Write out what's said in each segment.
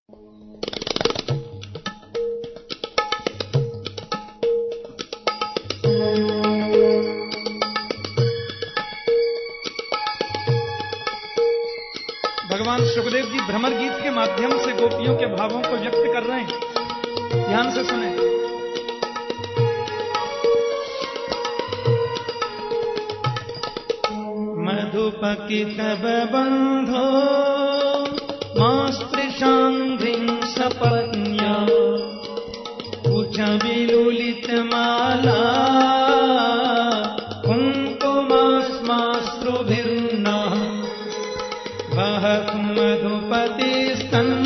भगवान सुखदेव जी भ्रमर गीत के माध्यम से गोपियों के भावों को व्यक्त कर रहे हैं। ध्यान से सुने। मधुपकित बंधो मास्पृशांघ्रिं सपत्न्या कुच विलुलित माला कुंकुमास्माश्रुभिर्नः वहतु मधुपतिस्तन्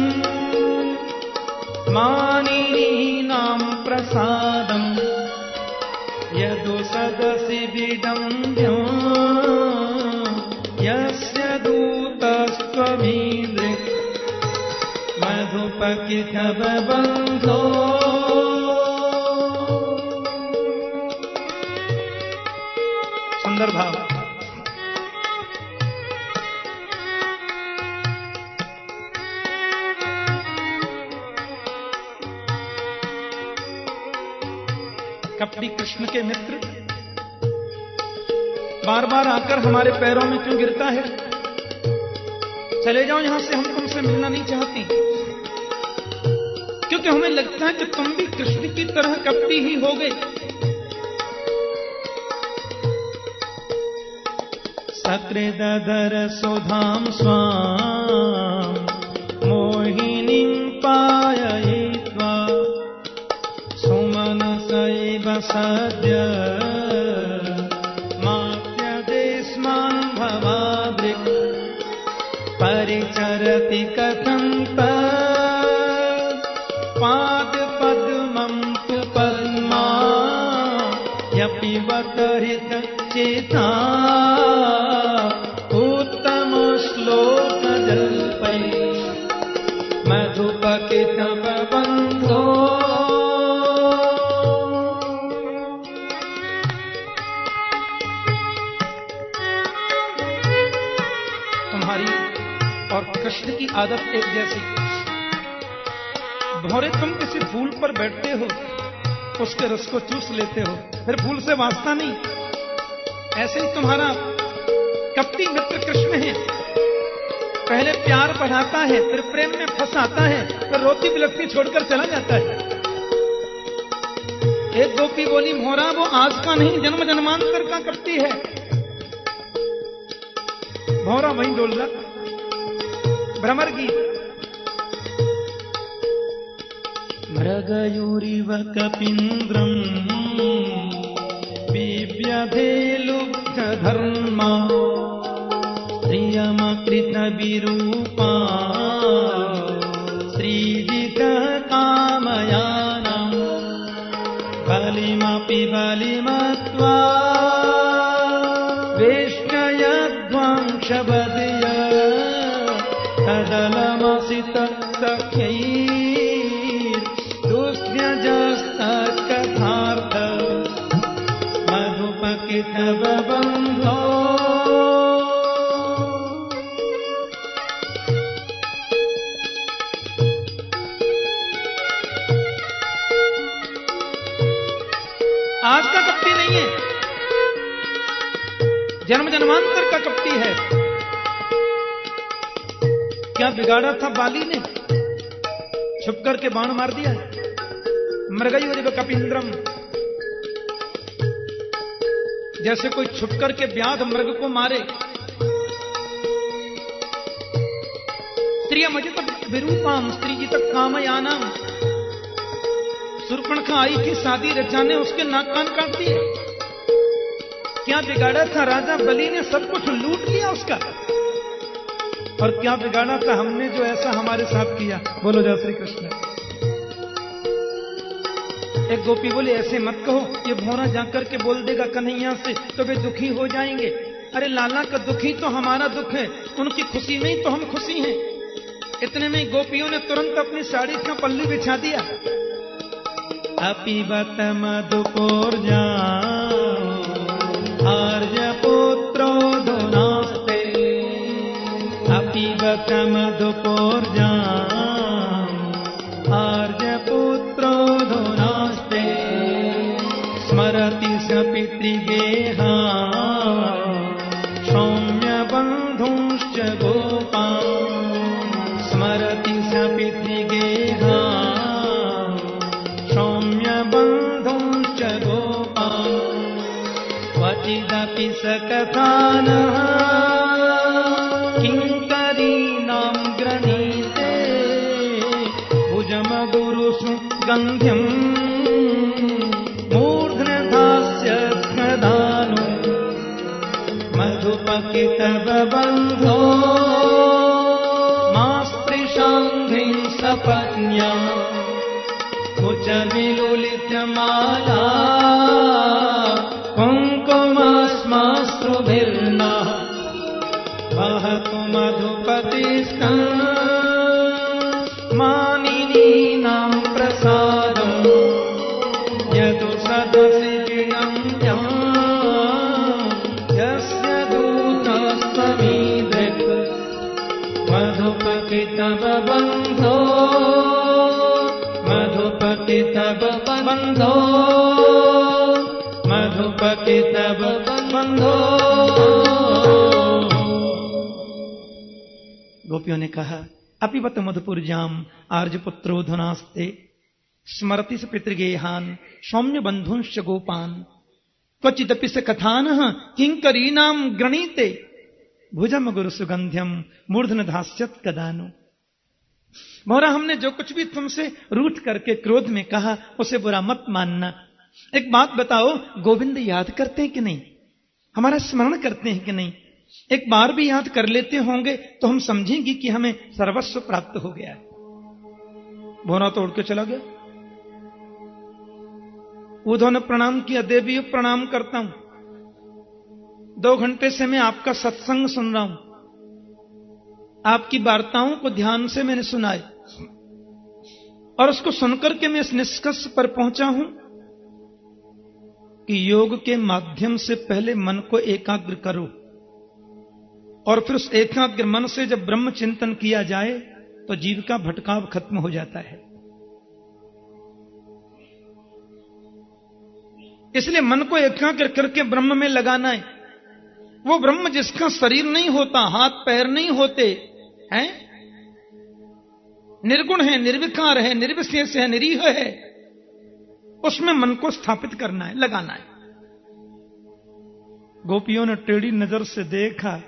मानिनीनां प्रसादम् यदु सदसि विडम्ब्यो यस्य दूतस्त्वमीदृक् मधुपकितबन्धो। सुंदर भाव। कपटी कृष्ण के मित्र बार बार आकर हमारे पैरों में क्यों गिरता है? चले जाओ यहां से, हम तुमसे मिलना नहीं चाहती, क्योंकि हमें लगता है कि तुम भी कृष्ण की तरह कपटी ही हो गए। सकृदधर सुधाम स्वाम मोहिनीं पाययित्वा सुमनसैव सद्य मात्यदेस्मान् भवादृक् परिचरति कथं पादपद्मं तु पद्मा यपि वतरित चेता उत्तमश्लोकजल्पै मधुपकितबन्धो। और कृष्ण की आदत एक जैसी। भौरे तुम किसी फूल पर बैठते हो, उसके रस को चूस लेते हो, फिर फूल से वास्ता नहीं। ऐसे ही तुम्हारा कपटी मित्र कृष्ण है। पहले प्यार बढ़ाता है, फिर प्रेम में फंसाता है, फिर रोती बिलखती छोड़कर चला जाता है। एक गोपी बोली, भौरा वो आज का नहीं जन्म जन्मांतर का कपटी है। भौरा वहीं डोल रहा। भ्रमर गीत। मृगयूरिव कपीन्द्रम् बिभ्यधे लुब्धधर्मा श्रियमकृत विरूपा श्रीजितः कामयानाम् बलिमपि बलिमत्वा वेष्टयध्वंसवदय तदलमसित सख्यैर्दुस्त्यजस्तकथार्थ मधुपकितबन्धो। आज का कपटी नहीं है, जन्म जन्मांतर का कपटी है। क्या बिगाड़ा था बाली ने? छुप करके बाण मार दिया। मृगयूरिव कपीन्द्रम, जैसे कोई छुप करके व्याध मृग को मारे। स्त्रियमजित विरूपाम स्त्रीजित कामयानाम, शूर्पणखा आई थी शादी रचाने, उसके नाक कान काट दिए। क्या बिगाड़ा था? राजा बलि ने सब कुछ लूट लिया उसका। और क्या बिगाड़ा था हमने जो ऐसा हमारे साथ किया? बोलो जय श्री कृष्ण। एक गोपी बोली, ऐसे मत कहो, ये भौरा जाकर के बोल देगा कन्हैया से तो वे दुखी हो जाएंगे। अरे लाला का दुखी तो हमारा दुख है, उनकी खुशी में ही तो हम खुशी हैं। इतने में गोपियों ने तुरंत अपनी साड़ी का पल्लू बिछा दिया। अपीबत मधुपूर्जा आर्यपुत्रो धुनास्ते अपीबत मधुपूर्जा क्वचि सपितृगेहा सौम्य बन्धुश्च गोपान् क्वचिदपि सकथानः किङ्करीणां गृणीते भुजमगुरुषु गन्ध्यम् मूर्ध्नधास्यत्मदानो मधुपकितबन्धो मास्त्रिशाङ्घ्रिं सपत्न्या कुचविलुलितमाला कुङ्कुमस्माश्रुभिर्नः वहतु मधुपतिस्तम् मानिनीनां प्रसादम् यदु सदसि विनम्यम् यस्य दूतस्तमीदृक् मधुपतितव बन्धो मधुपतितव बन्धो मधुपतितव बन्धो। गोपियों ने कहा अपिबत मधुपुरजाम आर्यपुत्रो धुनास्ते स्मरति स पितृगेहान सौम्य बंधुंश्च गोपान क्वचिदपि स कथानः किंकरीणाम गृणीते भुजम गुरु सुगंध्यम मूर्धन धास्यत कदानु। मोहरा हमने जो कुछ भी तुमसे रूठ करके क्रोध में कहा उसे बुरा मत मानना। एक बात बताओ, गोविंद याद करते हैं कि नहीं? हमारा स्मरण करते हैं कि नहीं? एक बार भी याद कर लेते होंगे तो हम समझेंगे कि हमें सर्वस्व प्राप्त हो गया है। भोरा तोड़ के चला गया। उद्धव ने प्रणाम किया, देवी प्रणाम करता हूं, 2 घंटे से मैं आपका सत्संग सुन रहा हूं, आपकी वार्ताओं को ध्यान से मैंने सुनाए और उसको सुनकर के मैं इस निष्कर्ष पर पहुंचा हूं कि योग के माध्यम से पहले मन को एकाग्र करो और फिर उस एकाग्र मन से जब ब्रह्म चिंतन किया जाए तो जीव का भटकाव खत्म हो जाता है। इसलिए मन को एकाग्र करके ब्रह्म में लगाना है। वो ब्रह्म जिसका शरीर नहीं होता, हाथ पैर नहीं होते हैं, निर्गुण है, निर्विकार है, निर्विशेष है, निरीह है, उसमें मन को स्थापित करना है, लगाना है। गोपियों ने टेढ़ी नजर से देखा,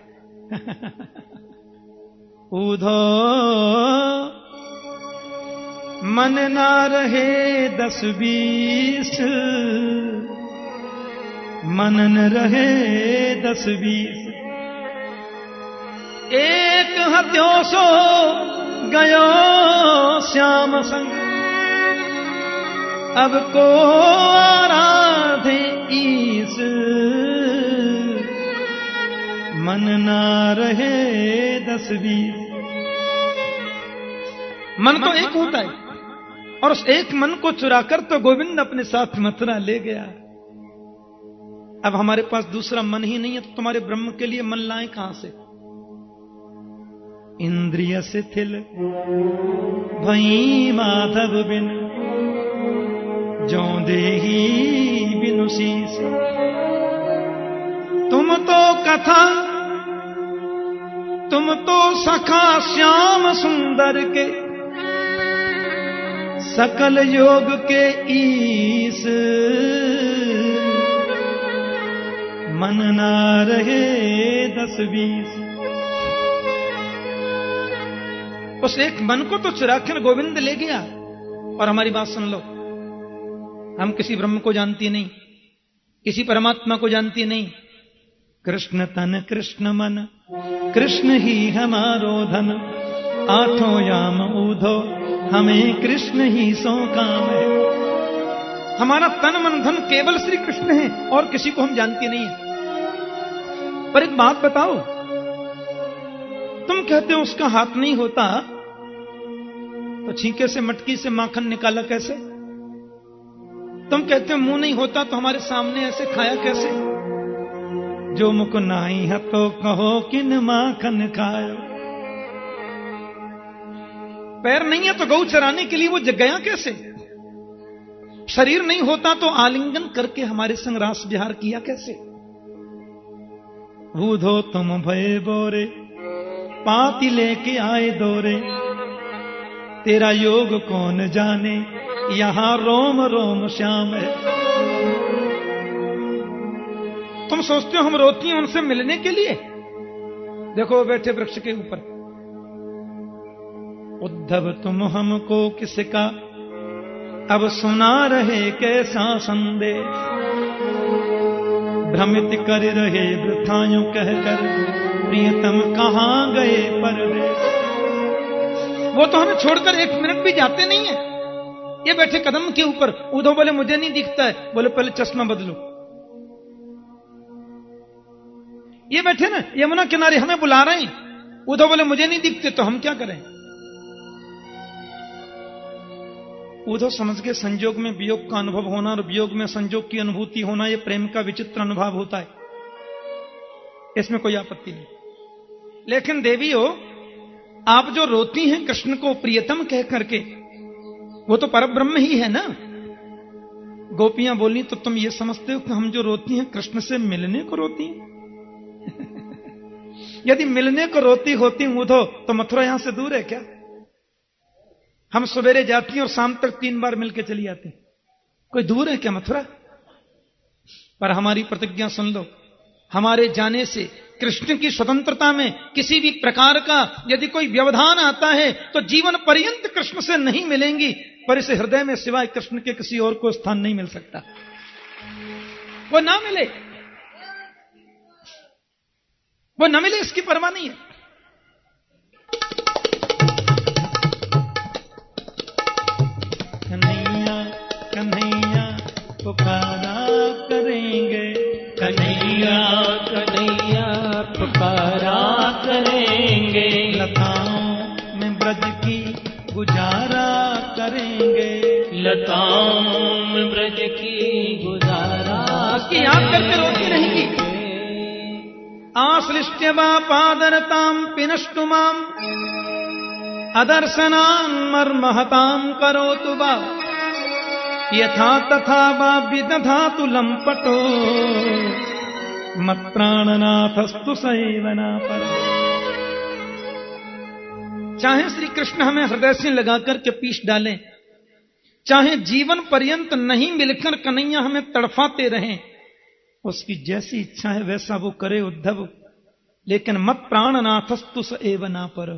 उधो मन ना रहे 10-20, मन न रहे 10-20, एक हत्यो सो गयो श्याम संग, अब को आराधे ईस, मन ना रहे 10-20। मन तो एक होता है और उस एक मन को चुराकर तो गोविंद अपने साथ मथुरा ले गया। अब हमारे पास दूसरा मन ही नहीं है तो तुम्हारे ब्रह्म के लिए मन लाएं कहां से? इंद्रिय शिथिल भई माधव बिन, जो देही बिनु शीस, तुम तो कथा, तुम तो सखा श्याम सुंदर के, सकल योग के ईस, मन ना रहे 10-20। उस एक मन को तो चुराकर गोविंद ले गया। और हमारी बात सुन लो, हम किसी ब्रह्म को जानती नहीं, किसी परमात्मा को जानती नहीं। कृष्ण तन कृष्ण मन, कृष्ण ही हमारो धन, 8 याम ऊधो, हमें कृष्ण ही सो काम है। हमारा तन मन धन केवल श्री कृष्ण है और किसी को हम जानती नहीं है। पर एक बात बताओ, तुम कहते हो उसका हाथ नहीं होता तो छींके से मटकी से माखन निकाला कैसे? तुम कहते हो मुंह नहीं होता तो हमारे सामने ऐसे खाया कैसे? जो मुख नाई है तो कहो किन माखन खायो। पैर नहीं है तो गौ चराने के लिए वो गया कैसे? शरीर नहीं होता तो आलिंगन करके हमारे संग रास विहार किया कैसे? बूधो तुम भय बोरे, पाती लेके आए दोरे, तेरा योग कौन जाने, यहां रोम रोम श्याम है। तुम सोचते हो हम रोती हैं उनसे मिलने के लिए? देखो बैठे वृक्ष के ऊपर। उद्धव तुम हमको किसका अब सुना रहे कैसा संदेश, भ्रमित कर रहे वृथायों कहकर, प्रियतम कहां गए परदेश। वो तो हमें छोड़कर एक मिनट भी जाते नहीं है। ये बैठे कदम के ऊपर। उद्धव बोले मुझे नहीं दिखता है। बोले पहले चश्मा बदलो। ये बैठे ना यमुना किनारे हमें बुला रहे हैं। उद्धव बोले मुझे नहीं दिखते, तो हम क्या करें? उद्धव समझ के संजोग में वियोग का अनुभव होना और वियोग में संजोग की अनुभूति होना, यह प्रेम का विचित्र अनुभव होता है, इसमें कोई आपत्ति नहीं। लेकिन देवियों, आप जो रोती हैं कृष्ण को प्रियतम कह करके, वो तो परब्रह्म ही है ना। गोपियां बोली तो तुम ये समझते हो कि हम जो रोती हैं कृष्ण से मिलने को रोती हैं? यदि मिलने को रोती होती उद्धव तो मथुरा यहां से दूर है क्या? हम सवेरे जाती हैं और शाम तक 3 बार मिलके चली आती। कोई दूर है क्या मथुरा? पर हमारी प्रतिज्ञा सुन लो, हमारे जाने से कृष्ण की स्वतंत्रता में किसी भी प्रकार का यदि कोई व्यवधान आता है तो जीवन पर्यंत कृष्ण से नहीं मिलेंगी, पर इस हृदय में सिवाय कृष्ण के किसी और को स्थान नहीं मिल सकता। वो ना मिले, वो न मिले इसकी परवाह नहीं है। कन्हैया कन्हैया पुकारा करेंगे, कन्हैया कन्हैया पुकारा करेंगे, लताओं में ब्रज की गुजारा करेंगे, लताओं में ब्रज की गुजारा उसकी याद करके रोती रहेंगी। आश्लिष्ट्यवा पादरताम पिनष्टुमाम अदर्शनान् मर्महताम करोतु वा, यथा तथा वा विदधातु लंपटो मत्प्राणनाथस्तु सैवना पर। चाहे श्री कृष्ण हमें हृदय से लगाकर के पीस डालें, चाहे जीवन पर्यंत नहीं मिलकर कन्हैया हमें तड़फाते रहें, उसकी जैसी इच्छा है वैसा वो करे उद्धव, लेकिन मत प्राणनाथस्तु सैवना पर।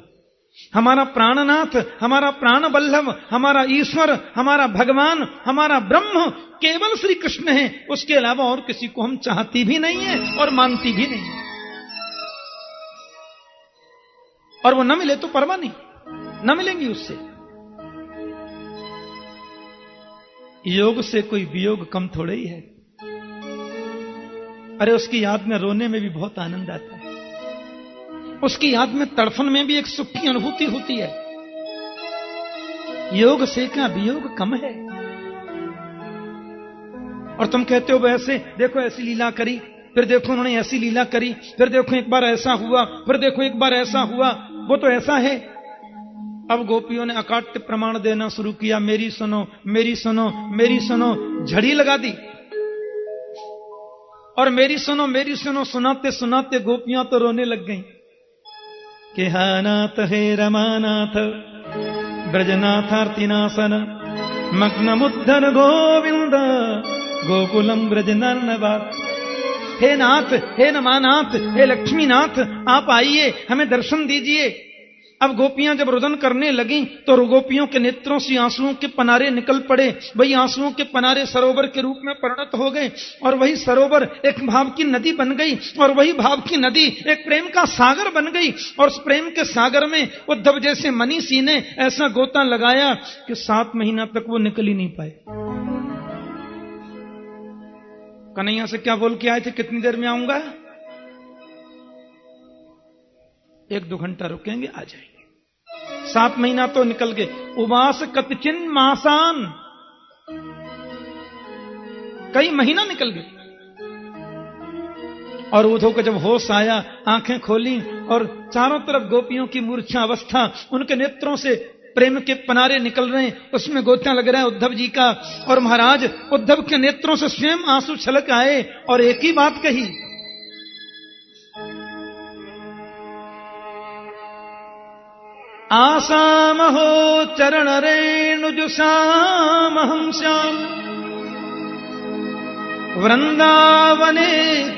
हमारा प्राणनाथ, हमारा प्राण वल्लभ, हमारा ईश्वर, हमारा भगवान, हमारा ब्रह्म केवल श्री कृष्ण है। उसके अलावा और किसी को हम चाहती भी नहीं है और मानती भी नहीं है। और वो न मिले तो परवाह नहीं, न मिलेंगी उससे। योग से कोई वियोग कम थोड़े ही है। अरे उसकी याद में रोने में भी बहुत आनंद आता है, उसकी याद में तड़फन में भी एक सुख की अनुभूति होती है। योग से क्या वियोग कम है? और तुम कहते हो वैसे देखो ऐसी लीला करी, फिर देखो उन्होंने ऐसी लीला करी, फिर देखो एक बार ऐसा हुआ, फिर देखो एक बार ऐसा हुआ। वो तो ऐसा है। अब गोपियों ने अकाट्य प्रमाण देना शुरू किया, मेरी सुनो मेरी सुनो मेरी सुनो, झड़ी लगा दी। और मेरी सुनो सुनाते सुनाते गोपियां तो रोने लग गईं कि हानाथ हे रमानाथ ब्रजनाथार्तिनासन मग्नमुद्धर गोविंद गोकुलम ब्रजनर्नवात। हे नाथ, हे रमानाथ, हे लक्ष्मीनाथ, आप आइए, हमें दर्शन दीजिए। अब गोपियां जब रुदन करने लगी तो गोपियों के नेत्रों से आंसुओं के पनारे निकल पड़े। वही आंसुओं के पनारे सरोवर के रूप में परिणत हो गए, और वही सरोवर एक भाव की नदी बन गई, और वही भाव की नदी एक प्रेम का सागर बन गई। और उस प्रेम के सागर में उद्धव जैसे मनीषी ने ऐसा गोता लगाया कि 7 महीना तक वो निकल ही नहीं पाए। कन्हैया से क्या बोल के आए थे, कितनी देर में आऊंगा? 1-2 घंटा रुकेंगे, आ जाएंगे। 7 महीना तो निकल गए। उवास कतचिन मासान, कई महीना निकल गए। और उद्धव को जब होश आया, आंखें खोली और चारों तरफ गोपियों की मूर्छा अवस्था, उनके नेत्रों से प्रेम के पनारे निकल रहे हैं, उसमें गोता लग रहा है उद्धव जी का। और महाराज उद्धव के नेत्रों से स्वयं आंसू छलक आए और एक ही बात कही, आसामहो चरण रेणुजुषामहं श्याम वृंदावने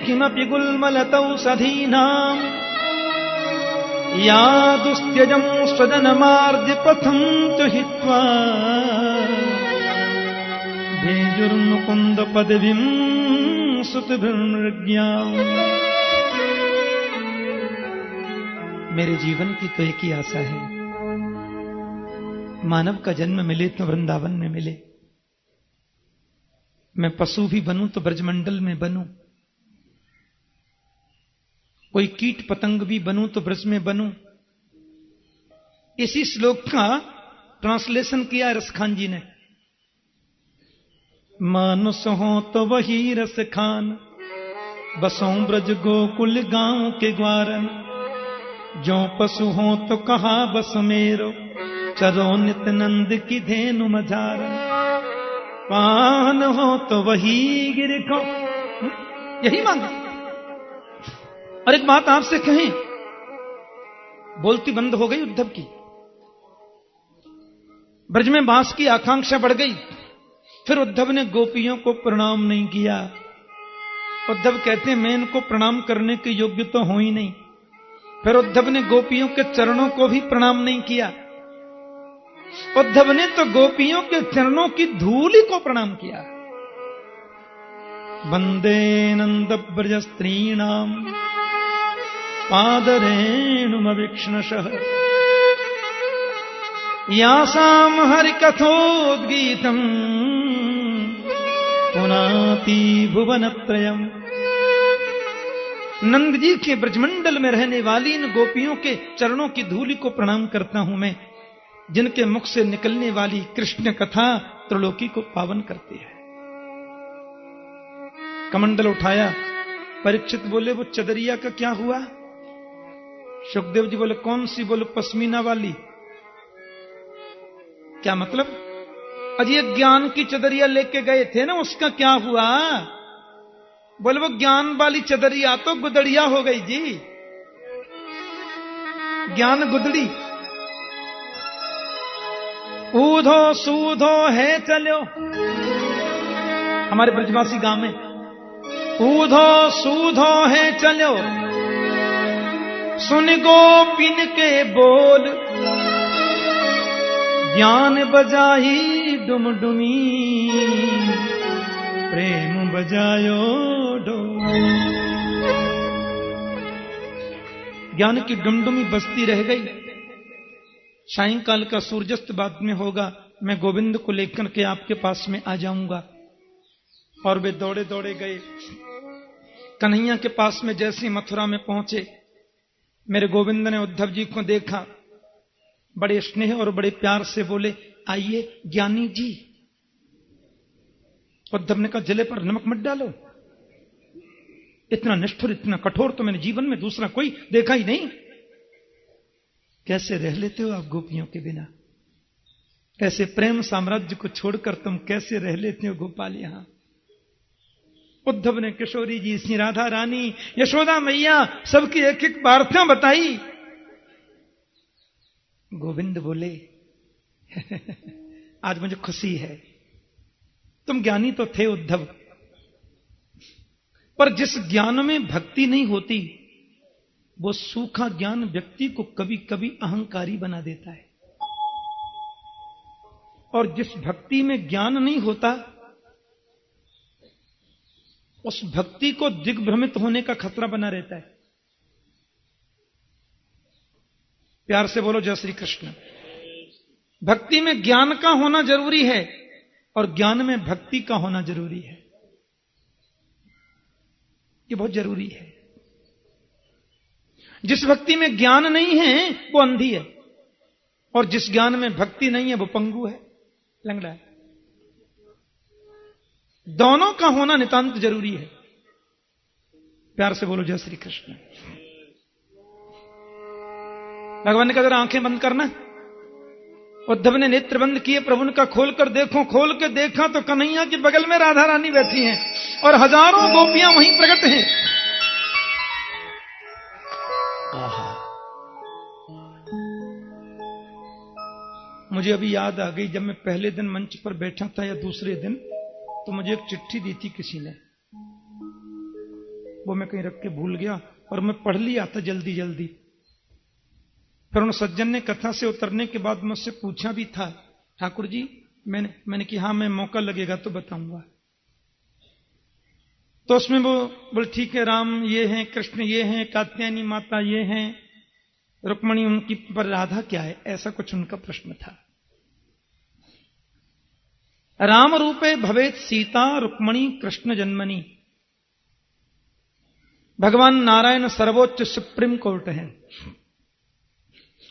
किमपि गुल्मलतौ सधीनाम् या दुस्त्यजं स्वजनमार्जपथं च हित्वा भेजुर्मुकुन्द पदवीं सुतभिर्मृग्याम्। मेरे जीवन की तो एक ही आशा है, मानव का जन्म मिले तो वृंदावन में मिले। मैं पशु भी बनूं तो ब्रजमंडल में बनूं, कोई कीट पतंग भी बनूं तो ब्रज में बनूं। इसी श्लोक का ट्रांसलेशन किया रसखान जी ने। मानुष हो तो वही रस खान, बसों ब्रज गोकुल गांव के ग्वारन। जो पशु हो तो कहा बस मेरो, चरो नित्यानंद की धेनु मझारन। पान हो तो वही गिर को, यही मांगा। और एक बात आपसे कहें, बोलती बंद हो गई उद्धव की, ब्रज में बास की आकांक्षा बढ़ गई। फिर उद्धव ने गोपियों को प्रणाम नहीं किया। उद्धव कहते हैं मैं इनको प्रणाम करने के योग्य तो हूं ही नहीं। फिर उद्धव ने गोपियों के चरणों को भी प्रणाम नहीं किया। उद्धव ने तो गोपियों के चरणों की धूलि को प्रणाम किया। वंदे नंद ब्रज स्त्रीणाम पादरेणुमवीक्ष्णशः यासाम हरिकथोद्गीतम् पुनाति भुवनत्रयम्। नंद जी के ब्रजमंडल में रहने वाली इन गोपियों के चरणों की धूलि को प्रणाम करता हूं मैं, जिनके मुख से निकलने वाली कृष्ण कथा त्रिलोकी को पावन करती है। कमंडल उठाया, परीक्षित बोले वो चदरिया का क्या हुआ? सुखदेव जी बोले कौन सी? बोले पश्मीना वाली। क्या मतलब? अजी ये ज्ञान की चदरिया लेके गए थे ना, उसका क्या हुआ? बोले वो ज्ञान वाली चदरिया तो गुदड़िया हो गई जी, ज्ञान गुदड़ी। ऊधो सूधो है चलो, हमारे ब्रजवासी गांव में ऊधो सूधो है चलो, सुन गोपिन के बोल, ज्ञान बजाई डुमडुमी, प्रेम बजायो ढोल। ज्ञान की डुमडुमी बजती रह गई। सायंकाल का सूर्यास्त बाद में होगा, मैं गोविंद को लेकर के आपके पास में आ जाऊंगा। और वे दौड़े दौड़े गए। कन्हैया के पास में जैसे मथुरा में पहुंचे, मेरे गोविंद ने उद्धव जी को देखा, बड़े स्नेह और बड़े प्यार से बोले आइए ज्ञानी जी। उद्धव ने कहा जले पर नमक मत डालो, इतना निष्ठुर इतना कठोर तो मैंने जीवन में दूसरा कोई देखा ही नहीं। कैसे रह लेते हो आप गोपियों के बिना? ऐसे प्रेम साम्राज्य को छोड़कर तुम कैसे रह लेते हो गोपाल यहां? उद्धव ने किशोरी जी, श्री राधा रानी, यशोदा मैया सबकी एक एक वार्ता बताई। गोविंद बोले आज मुझे खुशी है, तुम ज्ञानी तो थे उद्धव, पर जिस ज्ञान में भक्ति नहीं होती वो सूखा ज्ञान व्यक्ति को कभी कभी अहंकारी बना देता है। और जिस भक्ति में ज्ञान नहीं होता उस भक्ति को दिग्भ्रमित होने का खतरा बना रहता है। प्यार से बोलो जय श्री कृष्ण। भक्ति में ज्ञान का होना जरूरी है और ज्ञान में भक्ति का होना जरूरी है। ये बहुत जरूरी है। जिस भक्ति में ज्ञान नहीं है वो अंधी है, और जिस ज्ञान में भक्ति नहीं है वो पंगु है, लंगड़ा है। दोनों का होना नितांत जरूरी है। प्यार से बोलो जय श्री कृष्ण। भगवान ने कहा जरा आंखें बंद करना। उद्धव ने नेत्र बंद किए, प्रभु ने कहा खोल कर देखो। खोल के देखा तो कन्हैया के बगल में राधा रानी बैठी हैं और हजारों गोपियां वहीं प्रकट हैं। मुझे अभी याद आ गई, जब मैं पहले दिन मंच पर बैठा था या दूसरे दिन, तो मुझे एक चिट्ठी दी थी किसी ने, वो मैं कहीं रख के भूल गया और मैं पढ़ लिया था जल्दी जल्दी। फिर उन सज्जन ने कथा से उतरने के बाद मुझसे पूछा भी था, ठाकुर जी, मैंने कि हाँ, मैं मौका लगेगा तो बताऊंगा। तो उसमें वो बोले ठीक है, राम ये हैं, कृष्ण ये हैं, कात्यायनी माता ये हैं, रुक्मणी उनकी, पर राधा क्या है, ऐसा कुछ उनका प्रश्न था। राम रूपे भवेत सीता रुक्मणी कृष्ण जन्मनी। भगवान नारायण सर्वोच्च सुप्रीम कोर्ट है,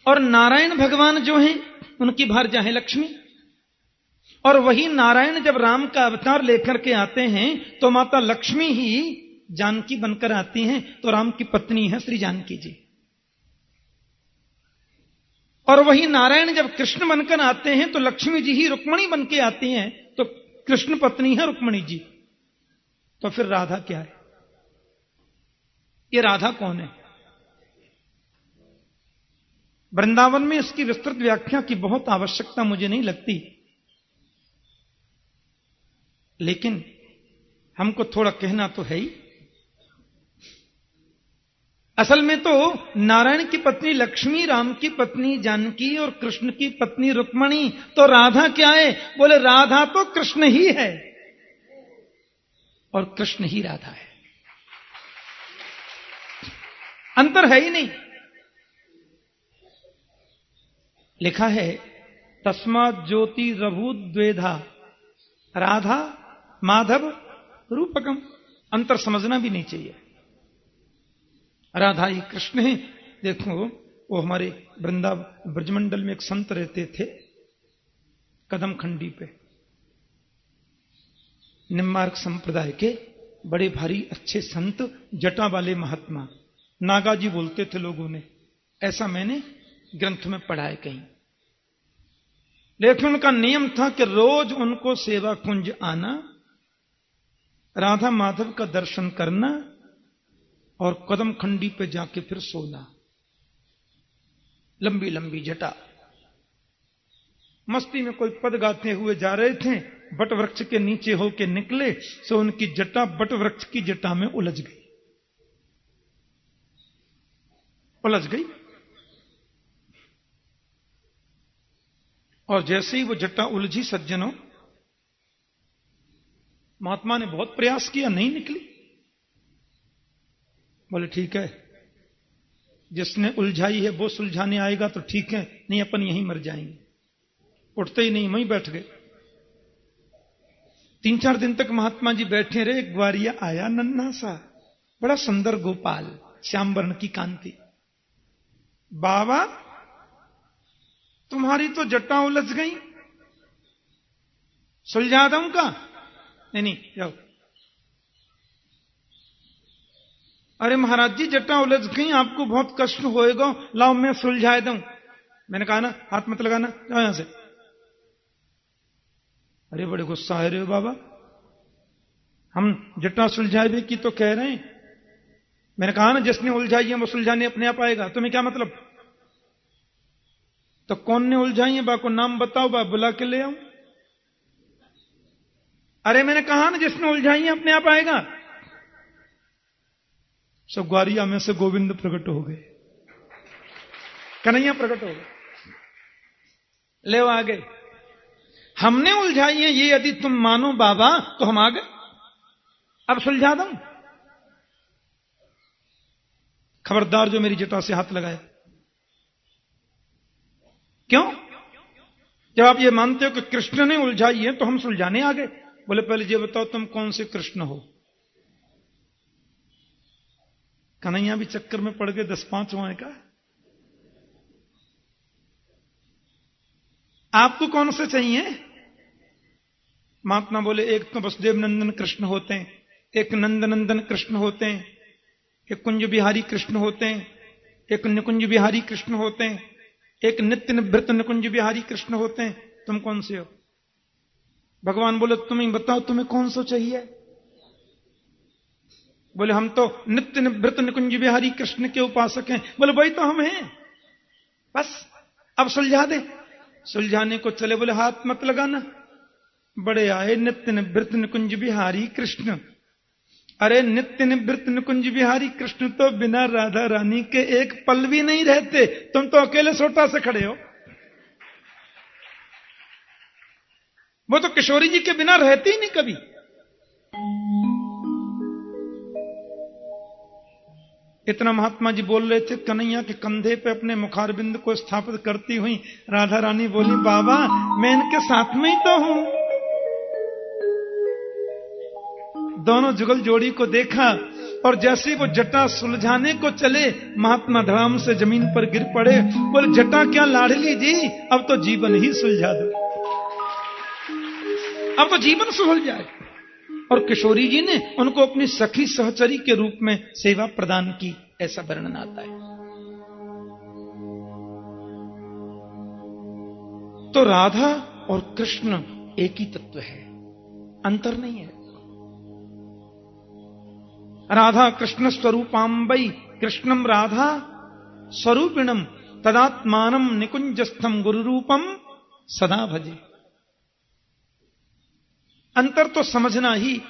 और नारायण भगवान जो हैं उनकी भार्या है लक्ष्मी, और वही नारायण जब राम का अवतार लेकर के आते हैं तो माता लक्ष्मी ही जानकी बनकर आती हैं, तो राम की पत्नी है श्री जानकी जी। और वही नारायण जब कृष्ण बनकर आते हैं तो लक्ष्मी जी ही रुक्मणी बनकर आती हैं, तो कृष्ण पत्नी है रुक्मणी जी। तो फिर राधा क्या है? ये राधा कौन है? वृंदावन में इसकी विस्तृत व्याख्या की बहुत आवश्यकता मुझे नहीं लगती, लेकिन हमको थोड़ा कहना तो है ही। असल में तो नारायण की पत्नी लक्ष्मी, राम की पत्नी जानकी और कृष्ण की पत्नी रुक्मणी, तो राधा क्या है? बोले राधा तो कृष्ण ही है और कृष्ण ही राधा है, अंतर है ही नहीं। लिखा है तस्मात् ज्योति रभूत द्वेधा राधा माधव रूपकम। अंतर समझना भी नहीं चाहिए। राधा ही कृष्ण है। देखो, वो हमारे वृंदावन ब्रजमंडल में एक संत रहते थे कदम खंडी पे, निम्बार्क संप्रदाय के बड़े भारी अच्छे संत, जटा वाले महात्मा, नागाजी बोलते थे लोगों ने, ऐसा मैंने ग्रंथ में पढ़ा है कहीं। लेकिन उनका नियम था कि रोज उनको सेवा कुंज आना, राधा माधव का दर्शन करना और कदम खंडी पे जाके फिर सोना। लंबी लंबी जटा, मस्ती में कोई पद गाते हुए जा रहे थे, बट वृक्ष के नीचे होके निकले, सो उनकी जटा बट वृक्ष की जटा में उलझ गई। और जैसे ही वो जटा उलझी, सज्जनों, महात्मा ने बहुत प्रयास किया, नहीं निकली। बोले ठीक है, जिसने उलझाई है वो सुलझाने आएगा तो ठीक है, नहीं अपन यहीं मर जाएंगे। उठते ही नहीं, वहीं बैठ गए। 3-4 दिन तक महात्मा जी बैठे रहे। ग्वारिया आया, नन्हा सा, बड़ा सुंदर गोपाल, श्याम वर्ण की कांति। बाबा, तुम्हारी तो जटा उलझ गई, सुलझा दूं का? नहीं, जाओ। अरे महाराज जी, जटा उलझ गई, आपको बहुत कष्ट होएगा, लाओ मैं सुलझा दूं। मैंने कहा ना, हाथ मत लगाना, जाओ यहां से। अरे बड़े गुस्सा है रे बाबा, हम जटा सुलझाए की तो कह रहे हैं। मैंने कहा ना, जिसने उलझाई है वो सुलझाने अपने आप आएगा, तुम्हें क्या मतलब? तो कौन ने उलझाई है? बा को नाम बताओ, बा बुला के ले आऊं। अरे मैंने कहा ना, जिसने उलझाई है अपने आप आएगा। सब ग्वारिया में से गोविंद प्रकट हो गए, कन्हैया प्रकट हो गए। ले आ गए। हमने उलझाई है ये यदि तुम मानो बाबा, तो हम आ गए, अब सुलझा दो। खबरदार जो मेरी जटा से हाथ लगाए। क्यों? जब आप ये मानते हो कि कृष्ण ने उलझाई है तो हम सुलझाने आ गए। बोले पहले ये बताओ तुम कौन से कृष्ण हो? कन्हैया भी चक्कर में पड़ गए 10-5 वहां का। आपको कौन से चाहिए? महात्मा बोले एक तो वसुदेव नंदन कृष्ण होते हैं, एक नंदनंदन कृष्ण होते हैं, एक कुंज बिहारी कृष्ण होते हैं, एक निकुंज बिहारी कृष्ण होते हैं, एक नित्य निवृत्त निकुंज बिहारी कृष्ण होते हैं। तुम कौन से हो? भगवान बोले तुम ही बताओ तुम्हें कौन सा चाहिए? बोले हम तो नित्य निवृत्त निकुंज बिहारी कृष्ण के उपासक हैं। बोले वही तो हम हैं, बस अब सुलझा दे। सुलझाने को चले, बोले हाथ मत लगाना। बड़े आए नित्य निवृत्त निकुंज बिहारी कृष्ण। अरे नित्य निवृत्त निकुंज बिहारी कृष्ण तो बिना राधा रानी के एक पल भी नहीं रहते, तुम तो अकेले सोटा से खड़े हो। वो तो किशोरी जी के बिना रहती ही नहीं कभी। इतना महात्मा जी बोल रहे थे, कन्हैया के कंधे पे अपने मुखारबिंद को स्थापित करती हुई राधा रानी बोली, बाबा मैं इनके साथ में ही तो हूं। दोनों जुगल जोड़ी को देखा और जैसे वो जटा सुलझाने को चले, महात्मा धड़ाम से जमीन पर गिर पड़े। बोले जटा क्या लाडली जी, अब तो जीवन ही सुलझा दो, अब तो जीवन सुलझ जाए। और किशोरी जी ने उनको अपनी सखी सहचरी के रूप में सेवा प्रदान की, ऐसा वर्णन आता है। तो राधा और कृष्ण एक ही तत्व है, अंतर नहीं है। राधा कृष्ण स्वरूपाम्बई कृष्णम राधा स्वरूपिणम तदात्मानम निकुंजस्थम गुरु रूपम सदा भजे। अंतर तो समझना ही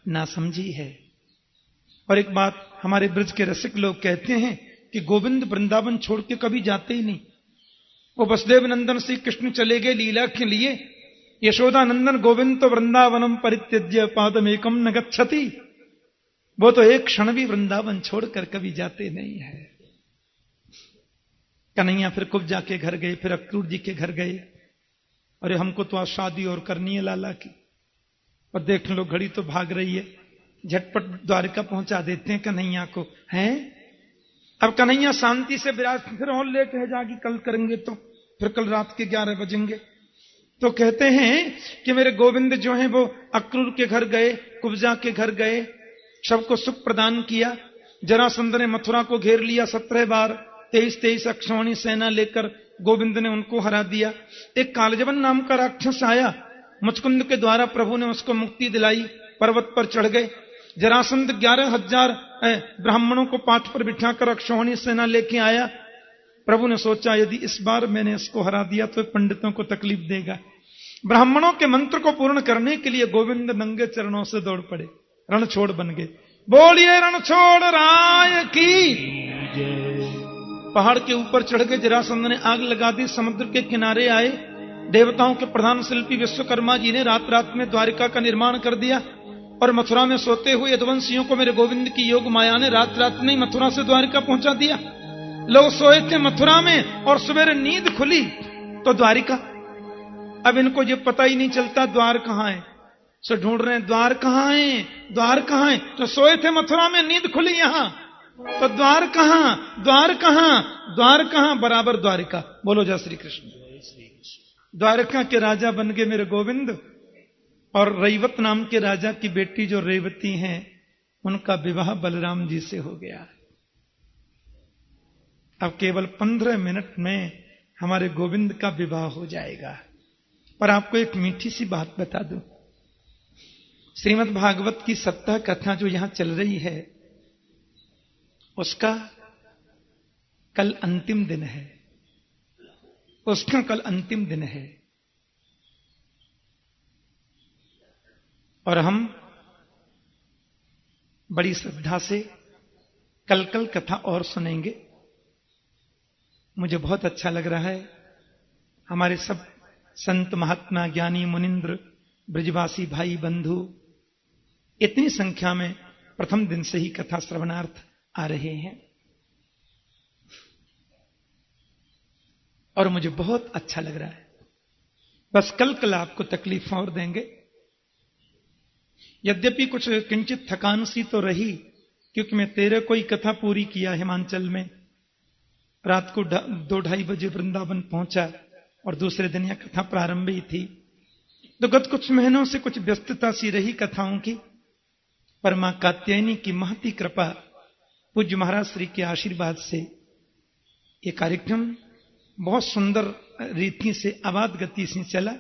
ना समझी है। और एक बात हमारे ब्रज के रसिक लोग कहते हैं कि गोविंद वृंदावन छोड़ के कभी जाते ही नहीं। वो वसुदेव नंदन श्री कृष्ण चले गए लीला के लिए, यशोदा नंदन गोविंद तो वृंदावनम परित्यज्य पादमेकम न गच्छति। वो तो एक क्षण भी वृंदावन छोड़कर कभी जाते नहीं है। कन्हैया फिर कुब्जा के घर गए, फिर अक्रूर जी के घर गए। अरे हमको तो आज शादी और करनी है लाला की, और देख लो घड़ी तो भाग रही है, झटपट द्वारिका पहुंचा देते हैं कन्हैया को। हैं अब कन्हैया शांति से विराज, फिर और लेट है जागी, कल करेंगे तो फिर कल रात के 11 बजेंगे। तो कहते हैं कि मेरे गोविंद जो हैं वो अक्रूर के घर गए, कुब्जा के घर गए, सबको सुख प्रदान किया। जरासंध ने मथुरा को घेर लिया 17 बार, 23 अक्षौणी सेना लेकर गोविंद ने उनको हरा दिया। एक कालजवन नाम का राक्षस आया, मुचकुंद के द्वारा प्रभु ने उसको मुक्ति दिलाई, पर्वत पर चढ़ गए। जरासंध 11,000 ब्राह्मणों को पाठ पर बिठाकर अक्षौहिणी सेना लेके आया। प्रभु ने सोचा यदि इस बार मैंने इसको हरा दिया तो पंडितों को तकलीफ देगा। ब्राह्मणों के मंत्र को पूर्ण करने के लिए गोविंद नंगे चरणों से दौड़ पड़े, रणछोड़ बन गए। बोलिए रणछोड़ राय की। पहाड़ के ऊपर चढ़ गए, जरासंध ने आग लगा दी, समुद्र के किनारे आए। देवताओं के प्रधान शिल्पी विश्वकर्मा जी ने रात रात में द्वारिका का निर्माण कर दिया, और मथुरा में सोते हुए यदुवंशियों को मेरे गोविंद की योग माया ने रात रात में मथुरा से द्वारिका पहुंचा दिया। लोग सोए थे मथुरा में और सवेरे नींद खुली तो द्वारिका। अब इनको ये पता ही नहीं चलता द्वार कहां है, सो ढूंढ रहे हैं द्वार कहां है, द्वार कहां है। तो सोए थे मथुरा में, नींद खुली यहां, तो द्वार कहां, द्वार कहां, द्वार कहां, बराबर द्वारिका। बोलो जय श्री कृष्ण। द्वारका के राजा बन गए मेरे गोविंद, और रैवत नाम के राजा की बेटी जो रेवती हैं, उनका विवाह बलराम जी से हो गया। अब केवल 15 मिनट में हमारे गोविंद का विवाह हो जाएगा। पर आपको एक मीठी सी बात बता दूं, श्रीमद् भागवत की सप्ताह कथा जो यहां चल रही है, उसका कल अंतिम दिन है, उसका कल अंतिम दिन है। और हम बड़ी श्रद्धा से कल कथा और सुनेंगे। मुझे बहुत अच्छा लग रहा है। हमारे सब संत महात्मा ज्ञानी मुनिंद्र ब्रजवासी भाई बंधु इतनी संख्या में प्रथम दिन से ही कथा श्रवणार्थ आ रहे हैं, और मुझे बहुत अच्छा लग रहा है। बस कल आपको तकलीफ और देंगे। यद्यपि कुछ किंचित थकान सी तो रही, क्योंकि मैं 13 को ही कथा पूरी किया हिमाचल में। रात को 2-2:30 बजे वृंदावन पहुंचा, और दूसरे दिन यह कथा प्रारंभ ही थी। तो गत कुछ महीनों से कुछ व्यस्तता सी रही कथाओं की, पर मां कात्यायनी की महती कृपा, पूज्य महाराज श्री के आशीर्वाद से ये कार्यक्रम बहुत सुंदर रीति से आबाद गति से चला।